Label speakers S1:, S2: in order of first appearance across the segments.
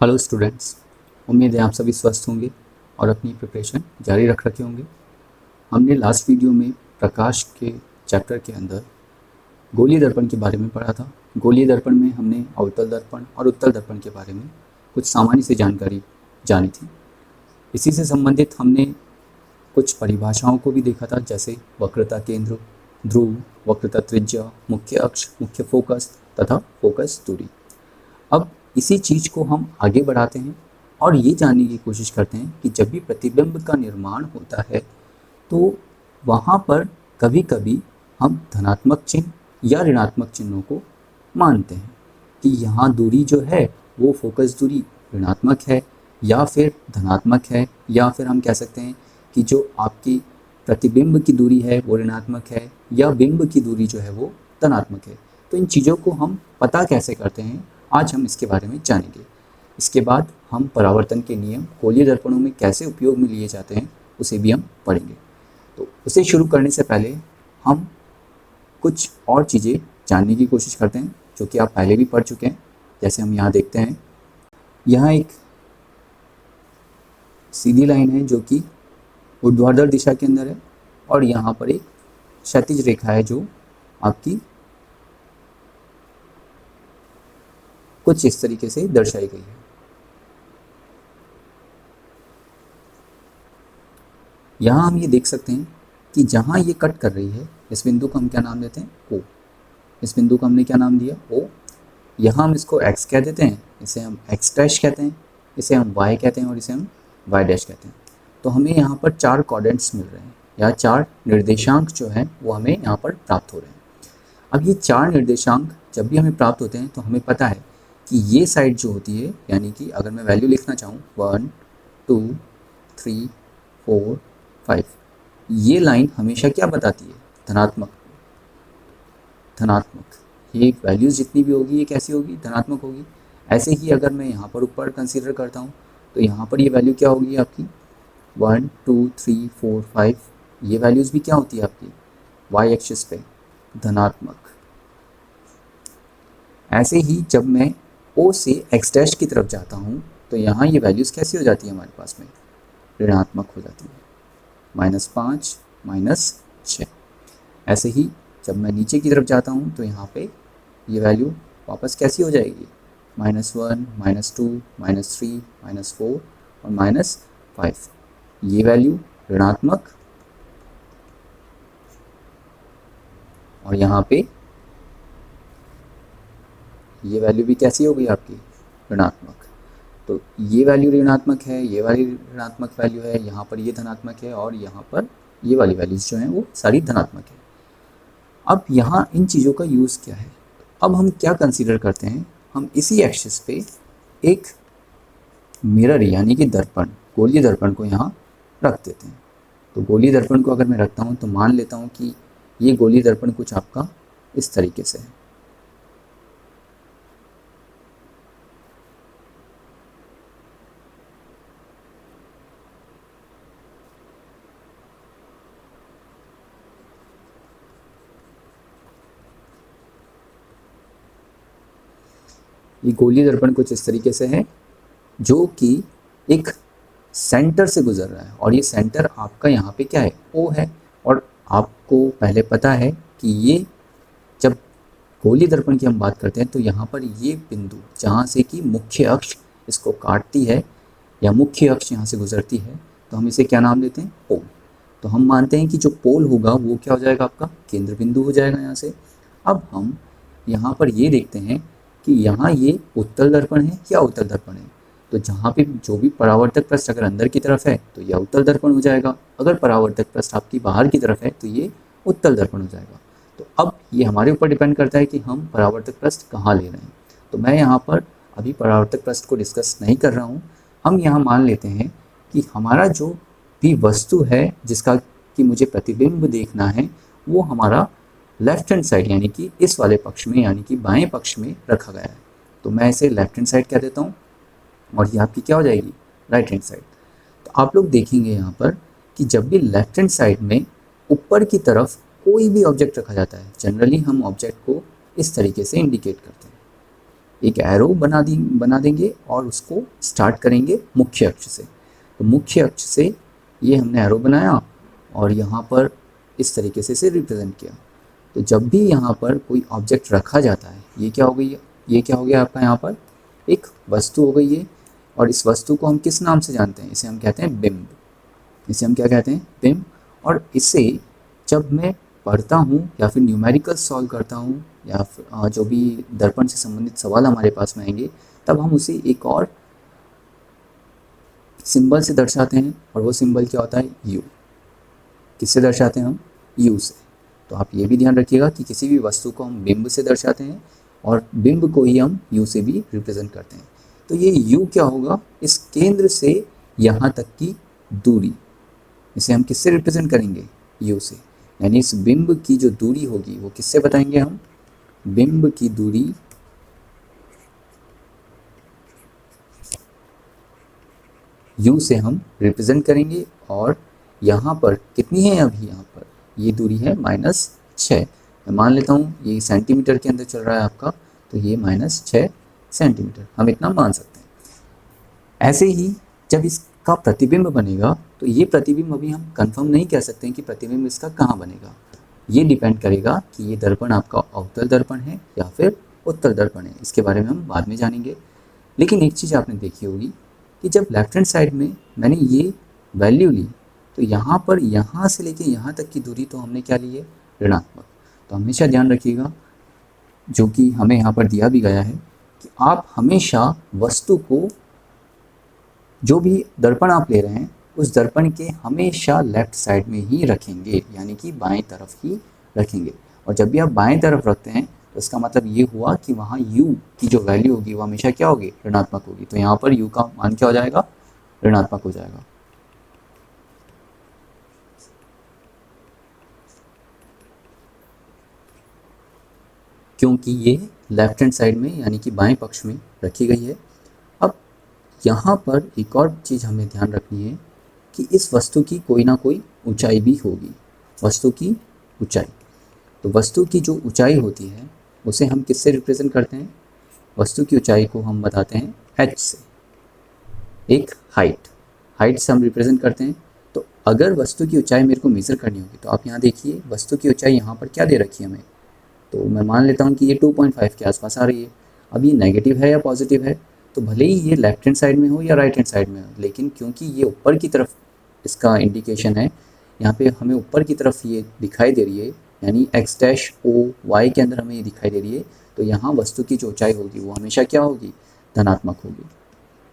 S1: Hello students, उम्मीद है आप सभी स्वस्थ होंगे और अपनी प्रिपरेशन जारी रख रखे होंगे। हमने लास्ट वीडियो में प्रकाश के चैप्टर के अंदर गोलीय दर्पण के बारे में पढ़ा था। गोलीय दर्पण में हमने अवतल दर्पण और उत्तल दर्पण के बारे में कुछ सामान्य सी जानकारी जानी थी। इसी से संबंधित हमने कुछ परिभाषाओं को भी देखा था, जैसे वक्रता केंद्र, ध्रुव, वक्रता त्रिज्या, मुख्य अक्ष, मुख्य फोकस तथा फोकस दूरी। अब इसी चीज़ को हम आगे बढ़ाते हैं और ये जानने की कोशिश करते हैं कि जब भी प्रतिबिंब का निर्माण होता है तो वहाँ पर कभी कभी हम धनात्मक चिन्ह या ऋणात्मक चिन्हों को मानते हैं कि यहाँ दूरी जो है वो फोकस दूरी ऋणात्मक है या फिर धनात्मक है, या फिर हम कह सकते हैं कि जो आपकी प्रतिबिंब की दूरी है वो ऋणात्मक है या बिंब की दूरी जो है वो धनात्मक है। तो इन चीज़ों को हम पता कैसे करते हैं, आज हम इसके बारे में जानेंगे। इसके बाद हम परावर्तन के नियम गोलीय दर्पणों में कैसे उपयोग में लिए जाते हैं उसे भी हम पढ़ेंगे। तो उसे शुरू करने से पहले हम कुछ और चीज़ें जानने की कोशिश करते हैं जो कि आप पहले भी पढ़ चुके हैं। जैसे हम यहाँ देखते हैं, यहाँ एक सीधी लाइन है जो कि ऊर्ध्वाधर दिशा के अंदर है और यहाँ पर एक क्षैतिज रेखा है जो आपकी कुछ इस तरीके से दर्शाई गई है। यहाँ हम ये देख सकते हैं कि जहाँ ये कट कर रही है इस बिंदु को हम क्या नाम देते हैं, ओ। इस बिंदु को हमने क्या नाम दिया, ओ। यहाँ हम इसको x कह देते हैं, इसे हम x डैश कहते हैं, इसे हम y कहते हैं और इसे हम y डैश कहते हैं। तो हमें यहाँ पर 4 कोऑर्डिनेट्स मिल रहे हैं या 4 निर्देशांक जो हैं वो हमें यहाँ पर प्राप्त हो रहे हैं। अब ये 4 निर्देशांक जब भी हमें प्राप्त होते हैं तो हमें पता है कि ये साइड जो होती है, यानी कि अगर मैं वैल्यू लिखना चाहूँ 1 2 3 4 5, ये लाइन हमेशा क्या बताती है, धनात्मक। ये वैल्यूज़ जितनी भी होगी ये कैसी होगी, धनात्मक होगी। ऐसे ही अगर मैं यहाँ पर ऊपर कंसीडर करता हूँ तो यहाँ पर ये वैल्यू क्या होगी आपकी 1 2 3 4 5, ये वैल्यूज़ भी क्या होती है आपकी वाई एक्सिस पे धनात्मक। ऐसे ही जब मैं O से x डैश की तरफ जाता हूँ तो यहाँ ये वैल्यूज़ कैसी हो जाती है हमारे पास में, ऋणात्मक हो जाती है, -5 -6। ऐसे ही जब मैं नीचे की तरफ जाता हूँ तो यहाँ पे ये वैल्यू वापस कैसी हो जाएगी, -1 -2 -3 -4 और -5, ये वैल्यू ऋणात्मक और यहाँ पे ये वैल्यू भी कैसी हो गई आपकी, ऋणात्मक। तो ये वैल्यू ऋणात्मक है, ये वाली ऋणात्मक वैल्यू है, यहाँ पर ये धनात्मक है और यहाँ पर ये वाली वैल्यूज़ जो हैं वो सारी धनात्मक है। अब यहाँ इन चीज़ों का यूज़ क्या है, अब हम क्या कंसीडर करते हैं, हम इसी एक्सिस पे एक मिरर यानी कि दर्पण, गोलीय दर्पण को यहाँ रख देते हैं। तो गोलीय दर्पण को अगर मैं रखता हूँ तो मान लेता हूँ कि ये गोलीय दर्पण कुछ आपका इस तरीके से है। ये गोलीय दर्पण कुछ इस तरीके से है जो कि एक सेंटर से गुजर रहा है और ये सेंटर आपका यहाँ पे क्या है, O है। और आपको पहले पता है कि ये जब गोलीय दर्पण की हम बात करते हैं तो यहाँ पर ये बिंदु जहाँ से कि मुख्य अक्ष इसको काटती है या मुख्य अक्ष यहाँ से गुजरती है तो हम इसे क्या नाम देते हैं, पोल। तो हम मानते हैं कि जो पोल होगा वो क्या हो जाएगा, आपका केंद्र बिंदु हो जाएगा यहाँ से। अब हम यहाँ पर ये देखते हैं कि यहाँ ये उत्तल दर्पण है या उत्तल दर्पण है। तो जहाँ पे जो भी परावर्तक पृष्ठ अगर अंदर की तरफ है तो यह उत्तल दर्पण हो जाएगा, अगर परावर्तक पृष्ठ आपकी बाहर की तरफ है तो ये उत्तल दर्पण हो जाएगा। तो अब ये हमारे ऊपर डिपेंड करता है कि हम परावर्तक पृष्ठ कहाँ ले रहे हैं। तो मैं यहाँ पर अभी परावर्तक पृष्ठ को डिस्कस नहीं कर रहा हूँ। हम यहाँ मान लेते हैं कि हमारा जो भी वस्तु है जिसका कि मुझे प्रतिबिंब देखना है वो हमारा लेफ्ट हैंड साइड यानी कि इस वाले पक्ष में यानी कि बाएं पक्ष में रखा गया है। तो मैं इसे लेफ्ट हैंड साइड कह देता हूँ और ये आपकी क्या हो जाएगी, राइट हैंड साइड। तो आप लोग देखेंगे यहाँ पर कि जब भी लेफ्ट हैंड साइड में ऊपर की तरफ कोई भी ऑब्जेक्ट रखा जाता है, जनरली हम ऑब्जेक्ट को इस तरीके से इंडिकेट करते हैं। एक एरो बना देंगे और उसको स्टार्ट करेंगे मुख्य अक्ष से। तो मुख्य अक्ष से ये हमने एरो बनाया और यहाँ पर इस तरीके से इसे रिप्रेजेंट किया। तो जब भी यहाँ पर कोई ऑब्जेक्ट रखा जाता है, ये क्या हो गई है, ये क्या हो गया आपका, यहाँ पर एक वस्तु हो गई है। और इस वस्तु को हम किस नाम से जानते हैं, इसे हम कहते हैं बिंब। इसे हम क्या कहते हैं, बिंब। और इसे जब मैं पढ़ता हूँ या फिर न्यूमेरिकल सॉल्व करता हूँ या फिर जो भी दर्पण से संबंधित सवाल हमारे पास में आएंगे, तब हम उसे एक और सिंबल से दर्शाते हैं। और वो सिंबल क्या होता है, यू। किससे दर्शाते हैं हम, यू से। तो आप ये भी ध्यान रखिएगा कि किसी भी वस्तु को हम बिंब से दर्शाते हैं और बिंब को ही हम यू से भी रिप्रेजेंट करते हैं। तो ये यू क्या होगा, इस केंद्र से यहाँ तक की दूरी, इसे हम किससे रिप्रेजेंट करेंगे, यू से। यानी इस बिंब की जो दूरी होगी वो किससे बताएंगे हम, बिंब की दूरी यू से हम रिप्रेजेंट करेंगे। और यहाँ पर कितनी है, अभी यहाँ पर ये दूरी है -6। मैं मान लेता हूँ ये सेंटीमीटर के अंदर चल रहा है आपका, तो ये -6 सेंटीमीटर, हम इतना मान सकते हैं। ऐसे ही जब इसका प्रतिबिंब बनेगा, तो ये प्रतिबिंब अभी हम कंफर्म नहीं कह सकते हैं कि प्रतिबिंब इसका कहाँ बनेगा। ये डिपेंड करेगा कि ये दर्पण आपका अवतल दर्पण है या फिर उत्तल दर्पण है। इसके बारे में हम बाद में जानेंगे। लेकिन एक चीज़ आपने देखी होगी कि जब लेफ्ट हैंड साइड में मैंने ये वैल्यू ली, तो यहाँ पर यहाँ से लेके यहाँ तक की दूरी तो हमने क्या ली है, ऋणात्मक। तो हमेशा ध्यान रखिएगा, जो कि हमें यहाँ पर दिया भी गया है, कि आप हमेशा वस्तु को, जो भी दर्पण आप ले रहे हैं, उस दर्पण के हमेशा लेफ्ट साइड में ही रखेंगे, यानी कि बाएं तरफ ही रखेंगे। और जब भी आप बाएं तरफ रखते हैं, तो इसका मतलब ये हुआ कि वहाँ u की जो वैल्यू होगी वो हमेशा क्या होगी, ऋणात्मक होगी। तो यहाँ पर u का मान क्या हो जाएगा, ऋणात्मक हो जाएगा। क्योंकि ये लेफ्ट हैंड साइड में यानी कि बाएं पक्ष में रखी गई है। अब यहाँ पर एक और चीज़ हमें ध्यान रखनी है कि इस वस्तु की कोई ना कोई ऊंचाई भी होगी, वस्तु की ऊंचाई। तो वस्तु की जो ऊंचाई होती है उसे हम किससे रिप्रेजेंट करते हैं, वस्तु की ऊंचाई को हम बताते हैं h से, एक हाइट से हम रिप्रेजेंट करते हैं। तो अगर वस्तु की ऊंचाई मेरे को मेज़र करनी होगी, तो आप यहाँ देखिए वस्तु की ऊंचाई यहाँ पर क्या दे रखी है हमें, तो मैं मान लेता हूँ कि ये 2.5 के आसपास आ रही है। अब ये नेगेटिव है या पॉजिटिव है, तो भले ही ये लेफ्ट हैंड साइड में हो या राइट हैंड साइड में हो, लेकिन क्योंकि ये ऊपर की तरफ इसका इंडिकेशन है, यहाँ पे हमें ऊपर की तरफ ये दिखाई दे रही है, यानी x-o-y के अंदर हमें ये दिखाई दे रही है। तो यहाँ वस्तु की जो ऊंचाई होगी वो हमेशा क्या होगी, धनात्मक होगी।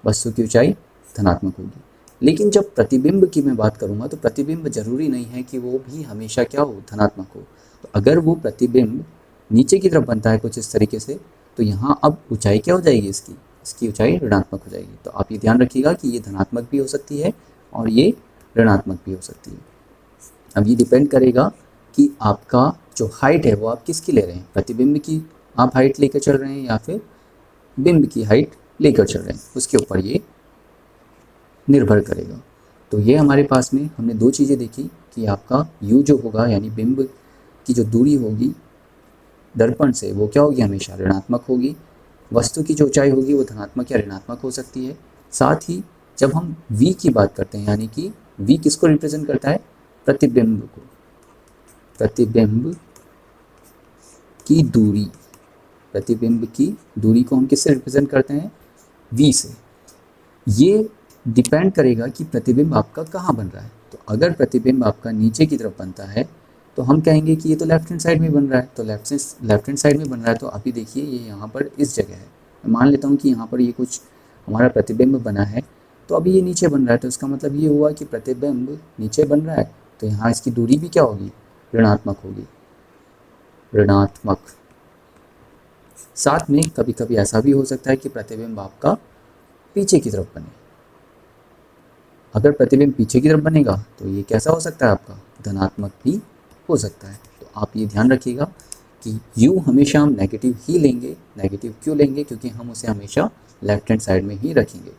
S1: वस्तु की ऊंचाई धनात्मक होगी। लेकिन जब प्रतिबिंब की मैं बात करूँगा, तो प्रतिबिंब जरूरी नहीं है कि वो भी हमेशा क्या हो, धनात्मक हो। तो अगर वो प्रतिबिंब नीचे की तरफ बनता है कुछ इस तरीके से, तो यहाँ अब ऊंचाई क्या हो जाएगी, इसकी ऊंचाई ऋणात्मक हो जाएगी। तो आप ये ध्यान रखिएगा कि ये धनात्मक भी हो सकती है और ये ऋणात्मक भी हो सकती है। अब ये डिपेंड करेगा कि आपका जो हाइट है वो आप किसकी ले रहे हैं, प्रतिबिंब की आप हाइट लेकर चल रहे हैं या फिर बिंब की हाइट लेकर चल रहे हैं, उसके ऊपर ये निर्भर करेगा। तो ये हमारे पास में हमने दो चीज़ें देखी कि आपका u जो होगा, यानी बिंब की जो दूरी होगी दर्पण से, वो क्या होगी, हमेशा ऋणात्मक होगी। वस्तु की जो ऊंचाई होगी वो धनात्मक या ऋणात्मक हो सकती है। साथ ही जब हम v की बात करते हैं, यानी कि v किसको रिप्रेजेंट करता है, प्रतिबिंब को, प्रतिबिंब की दूरी, प्रतिबिंब की दूरी को हम किससे रिप्रेजेंट करते हैं, v से। ये डिपेंड करेगा कि प्रतिबिंब आपका कहाँ बन रहा है। तो अगर प्रतिबिंब आपका नीचे की तरफ बनता है, तो हम कहेंगे कि ये तो लेफ्ट हैंड साइड में बन रहा है। तो लेफ्ट हैंड साइड में बन रहा है, तो अभी देखिए ये यहाँ पर इस जगह है। मैं मान लेता हूँ कि यहाँ पर ये कुछ हमारा प्रतिबिंब बना है, तो अभी ये नीचे बन रहा है। तो इसका मतलब ये हुआ कि प्रतिबिंब नीचे बन रहा है, तो यहाँ इसकी दूरी भी क्या होगी, ऋणात्मक होगी, ऋणात्मक। साथ में कभी कभी ऐसा भी हो सकता है कि प्रतिबिंब आपका पीछे की तरफ बने। अगर प्रतिबिंब पीछे की तरफ बनेगा तो ये कैसा हो सकता है, आपका धनात्मक भी हो सकता है। तो आप ये ध्यान रखिएगा कि u हमेशा हम नेगेटिव ही लेंगे। नेगेटिव क्यों लेंगे, क्योंकि हम उसे हमेशा लेफ्ट हैंड साइड में ही रखेंगे।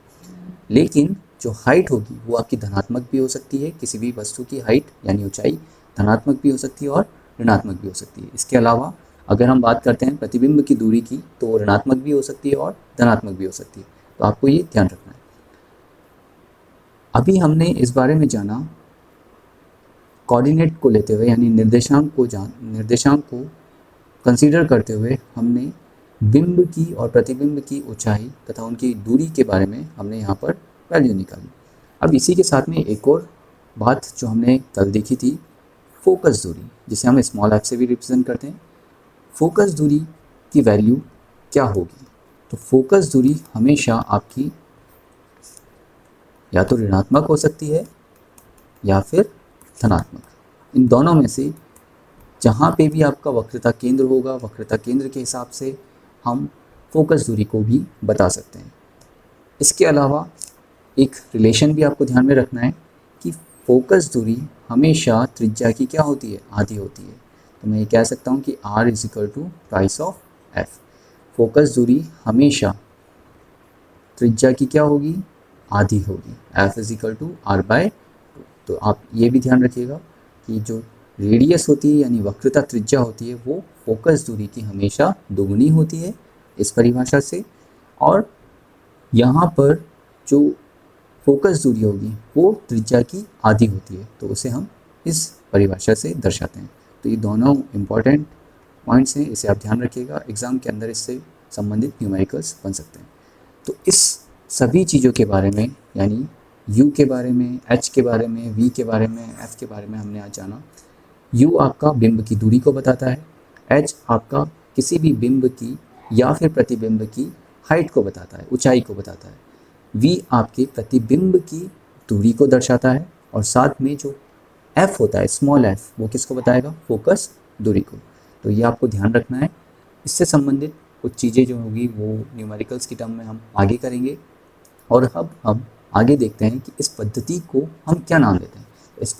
S1: लेकिन जो हाइट होगी वो आपकी धनात्मक भी हो सकती है, किसी भी वस्तु की हाइट यानी ऊंचाई धनात्मक भी हो सकती है और ऋणात्मक भी हो सकती है। इसके अलावा अगर हम बात करते हैं प्रतिबिंब की दूरी की तो वो ऋणात्मक भी हो सकती है और धनात्मक भी हो सकती है, तो आपको ये ध्यान रखना है। अभी हमने इस बारे में जाना कोऑर्डिनेट को लेते हुए, यानी निर्देशांक को कंसीडर करते हुए हमने बिंब की और प्रतिबिंब की ऊंचाई तथा उनकी दूरी के बारे में हमने यहाँ पर वैल्यू निकाली। अब इसी के साथ में एक और बात जो हमने कल देखी थी, फोकस दूरी, जिसे हम स्मॉल एफ से भी रिप्रेजेंट करते हैं। फोकस दूरी की वैल्यू क्या होगी? तो फोकस दूरी हमेशा आपकी या तो ऋणात्मक हो सकती है या फिर धनात्मक, इन दोनों में से जहाँ पे भी आपका वक्रता केंद्र होगा, वक्रता केंद्र के हिसाब से हम फोकस दूरी को भी बता सकते हैं। इसके अलावा एक रिलेशन भी आपको ध्यान में रखना है कि फोकस दूरी हमेशा त्रिज्या की क्या होती है? आधी होती है। तो मैं ये कह सकता हूँ कि R इज इक्वल टू प्राइस ऑफ F। फोकस दूरी हमेशा त्रिज्या की क्या होगी? आधी होगी। F is equal to R by 2। तो आप ये भी ध्यान रखिएगा कि जो रेडियस होती है यानी वक्रता त्रिज्या होती है वो फोकस दूरी की हमेशा दोगुनी होती है इस परिभाषा से, और यहाँ पर जो फोकस दूरी होगी वो त्रिज्या की आधी होती है, तो उसे हम इस परिभाषा से दर्शाते हैं। तो ये दोनों इम्पॉर्टेंट पॉइंट्स हैं, इसे आप ध्यान रखिएगा, एग्ज़ाम के अंदर इससे संबंधित न्यूमेरिकल्स बन सकते हैं। तो इस सभी चीज़ों के बारे में, यानी U के बारे में, H के बारे में, V के बारे में, F के बारे में हमने आज जाना। U आपका बिंब की दूरी को बताता है, H आपका किसी भी बिंब की या फिर प्रतिबिंब की हाइट को बताता है, ऊंचाई को बताता है। V आपके प्रतिबिंब की दूरी को दर्शाता है, और साथ में जो F होता है, स्मॉल f, वो किसको बताएगा? फोकस दूरी को। तो ये आपको ध्यान रखना है। इससे संबंधित कुछ चीज़ें जो होगी वो न्यूमेरिकल्स की टर्म में हम आगे करेंगे। और अब हम आगे देखते हैं कि इस पद्धति को हम क्या नाम देते हैं। इस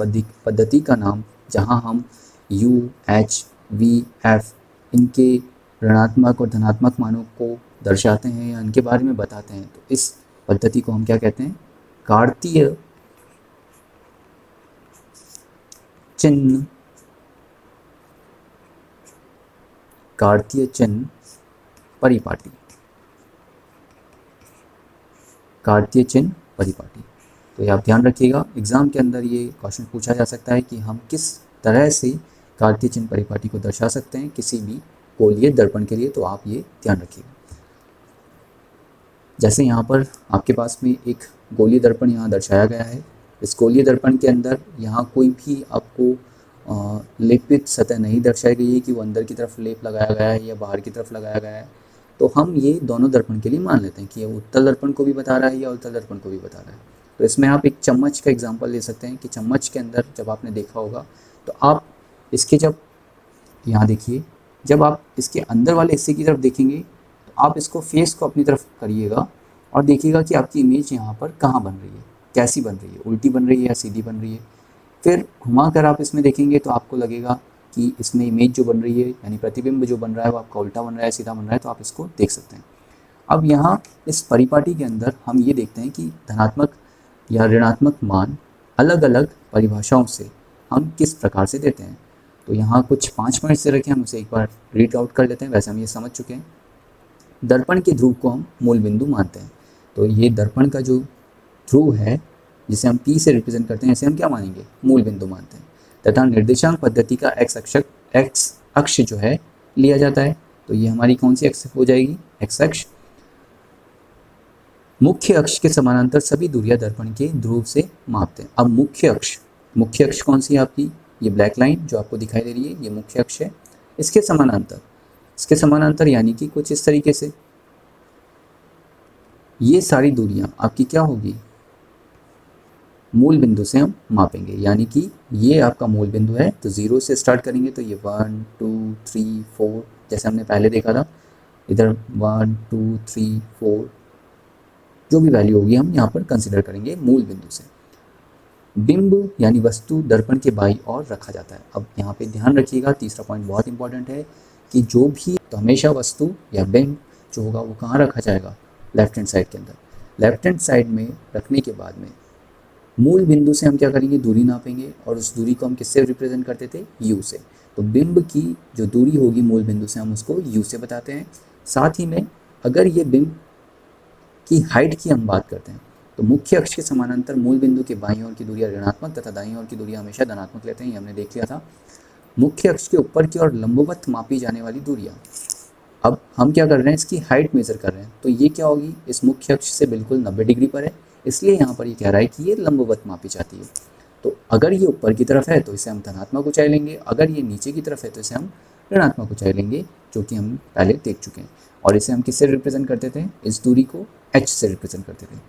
S1: पद्धति का नाम, जहां हम U, H, V, F इनके ऋणात्मक और धनात्मक मानों को दर्शाते हैं या इनके बारे में बताते हैं, तो इस पद्धति को हम क्या कहते हैं? कार्तीय चिन्ह परिपाटी। कार्तीय चिन्ह परिपाटी। तो ये आप ध्यान रखिएगा, एग्ज़ाम के अंदर ये क्वेश्चन पूछा जा सकता है कि हम किस तरह से कार्तीय चिन्ह परिपाटी को दर्शा सकते हैं किसी भी गोलीय दर्पण के लिए, तो आप ये ध्यान रखिएगा। जैसे यहाँ पर आपके पास में एक गोलीय दर्पण यहाँ दर्शाया गया है। इस गोलीय दर्पण के अंदर यहाँ कोई भी आपको लेपित सतह नहीं दर्शाई गई है कि वो अंदर की तरफ लेप लगाया गया है या बाहर की तरफ लगाया गया है। तो हम ये दोनों दर्पण के लिए मान लेते हैं कि ये उत्तल दर्पण को भी बता रहा है या उत्तल दर्पण को भी बता रहा है। तो इसमें आप एक चम्मच का एग्जाम्पल ले सकते हैं कि चम्मच के अंदर जब आपने देखा होगा तो आप इसके, जब यहाँ देखिए, जब आप इसके अंदर वाले हिस्से की तरफ देखेंगे तो आप इसको फेस को अपनी तरफ करिएगा और देखिएगा कि आपकी इमेज यहाँ पर कहाँ बन रही है, कैसी बन रही है, उल्टी बन रही है या सीधी बन रही है। फिर घुमा कर आप इसमें देखेंगे तो आपको लगेगा कि इसमें इमेज जो बन रही है यानी प्रतिबिंब जो बन रहा है वो आपका उल्टा बन रहा है, सीधा बन रहा है, तो आप इसको देख सकते हैं। अब यहाँ इस परिपाटी के अंदर हम ये देखते हैं कि धनात्मक या ऋणात्मक मान अलग अलग परिभाषाओं से हम किस प्रकार से देते हैं। तो यहाँ कुछ 5 पॉइंट्स से रखे, हम उसे एक बार रीड आउट कर लेते हैं, वैसे हम ये समझ चुके हैं। दर्पण के ध्रुव को हम मूल बिंदु मानते हैं। तो ये दर्पण का जो ध्रुव है जिसे हम P से रिप्रेजेंट करते हैं, इसे हम क्या मानेंगे? मूल बिंदु मानते हैं। तथा निर्देशांक पद्धति का एक्स अक्ष जो है लिया जाता है। तो ये हमारी कौन सी अक्ष हो जाएगी? एक्स अक्ष। मुख्य अक्ष के समानांतर सभी दूरियां दर्पण के ध्रुव से मापते हैं। अब मुख्य अक्ष कौन सी है आपकी? ये ब्लैक लाइन जो आपको दिखाई दे रही है, ये मुख्य अक्ष है। इसके समानांतर यानी कि कुछ इस तरीके से ये सारी दूरियां आपकी क्या होगी? मूल बिंदु से हम मापेंगे, यानी कि ये आपका मूल बिंदु है। तो 0 से स्टार्ट करेंगे तो ये 1 2 3 4, जैसे हमने पहले देखा था, इधर 1 2 3 4 जो भी वैल्यू होगी हम यहाँ पर कंसिडर करेंगे मूल बिंदु से। बिंब यानी वस्तु दर्पण के बाईं ओर रखा जाता है। अब यहाँ पे ध्यान रखिएगा, तीसरा पॉइंट बहुत इंपॉर्टेंट है कि जो भी, तो हमेशा वस्तु या बिंब जो होगा वो कहाँ रखा जाएगा? लेफ्ट हैंड साइड के अंदर। लेफ्ट हैंड साइड में रखने के बाद में मूल बिंदु से हम क्या करेंगे? दूरी नापेंगे, और उस दूरी को हम किससे रिप्रेजेंट करते थे? U से। तो बिंब की जो दूरी होगी मूल बिंदु से हम उसको u से बताते हैं। साथ ही में अगर ये बिंब की हाइट की हम बात करते हैं तो मुख्य अक्ष के समानांतर मूल बिंदु के बाईं ओर की दूरी ऋणात्मक तथा दाईं ओर की दूरी हमेशा धनात्मक लेते हैं, ये हमने देख लिया था। मुख्य अक्ष के ऊपर की ओर लंबवत मापी जाने वाली दूरियां, अब हम क्या कर रहे हैं, इसकी हाइट मेजर कर रहे हैं, तो ये क्या होगी, इस मुख्य अक्ष से बिल्कुल 90 डिग्री पर है, इसलिए यहाँ पर ये कह रहा है कि ये लंबवत मापी जाती है। तो अगर ये ऊपर की तरफ है तो इसे हम धनात्मक ऊंचाई लेंगे, अगर ये नीचे की तरफ है तो इसे हम ऋणात्मक ऊंचाई लेंगे, जो कि हम पहले देख चुके हैं। और इसे हम किससे रिप्रेजेंट करते थे, इस दूरी को h से रिप्रेजेंट करते थे।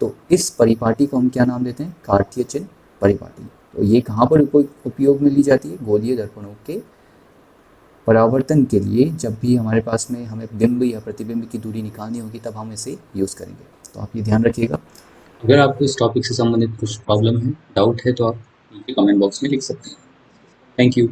S1: तो इस परिपाटी को हम क्या नाम देते हैं, कार्तीय चिन्ह परिपाटी। तो ये कहाँ पर उपयोग में ली जाती है, गोलीय दर्पणों के परावर्तन के लिए। जब भी हमारे पास में हमें बिंब या प्रतिबिंब की दूरी निकालनी होगी तब हम इसे यूज़ करेंगे, तो आप ये ध्यान रखिएगा। अगर आपको इस टॉपिक से संबंधित कुछ प्रॉब्लम है, डाउट है, तो आप नीचे कमेंट बॉक्स में लिख सकते हैं। Thank you.